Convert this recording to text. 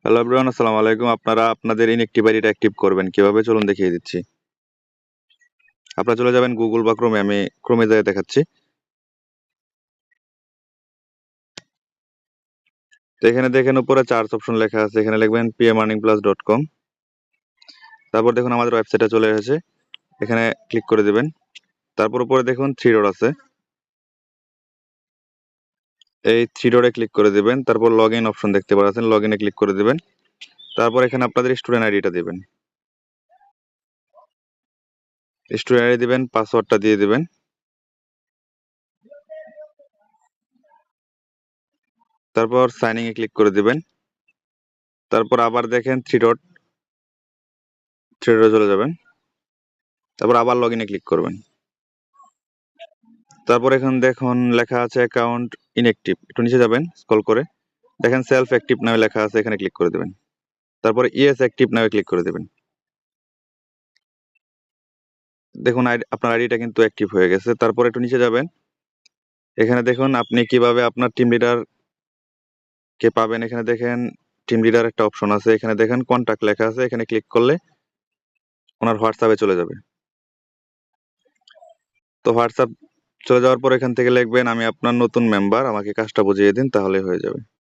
Hello everyone, আসসালামু আলাইকুম। আপনারা আপনাদের ইনএক্টিভ আইডিটা অ্যাক্টিভ করবেন কিভাবে চলুন দেখিয়ে দিচ্ছি। আপনারা চলে যাবেন গুগল বা ক্রোমে। আমি ক্রোমে যেয়ে দেখাচ্ছি। তো এখানে দেখেন উপরে চার্জ অপশন লেখা আছে, এখানে লিখবেন pmearningplus.com। তারপর দেখুন আমাদের ওয়েবসাইটে চলে এসেছে, এখানে ক্লিক করে দিবেন। তারপর উপরে দেখুন থ্রি ডট আছে, এই থ্রি ডটে ক্লিক করে দিবেন। তারপর লগ ইন অপশন দেখতে পাচ্ছেন, লগ ইনে ক্লিক করে দিবেন। তারপর এখানে আপনাদের স্টুডেন্ট আইডিটা দিবেন, স্টুডেন্ট আইডি দিবেন, পাসওয়ার্ডটা দিয়ে দিবেন। তারপর সাইন ইন এ ক্লিক করে দিবেন। তারপর আবার দেখেন থ্রি ডটে চলে যাবেন। তারপর আবার লগ ইনে ক্লিক করবেন। তারপর এখানে দেখুন লেখা আছে অ্যাকাউন্ট ইনঅ্যাক্টিভ, একটু নিচে যাবেন স্ক্রল করে, দেখেন সেলফ অ্যাক্টিভ নামে লেখা আছে, এখানে ক্লিক করে দেবেন। তারপরে ইয়েস অ্যাক্টিভ নামে ক্লিক করে দেবেন। দেখুন আপনার আইডিটা কিন্তু অ্যাক্টিভ হয়ে গেছে। তারপর একটু নিচে যাবেন, এখানে দেখুন আপনি কিভাবে আপনার টিম লিডার কে পাবেন। এখানে দেখেন টিম লিডার একটা অপশন আছে, এখানে দেখেন কন্টাক্ট লেখা আছে, এখানে ক্লিক করলে ওনার হোয়াটসঅ্যাপে চলে যাবে। তো হোয়াটসঅ্যাপ চলে যাওয়ার পর এখান থেকে লিখবেন আমি আপনার নতুন মেম্বার, আমাকে কাজটা বুঝিয়ে দিন, তাহলে হয়ে যাবে।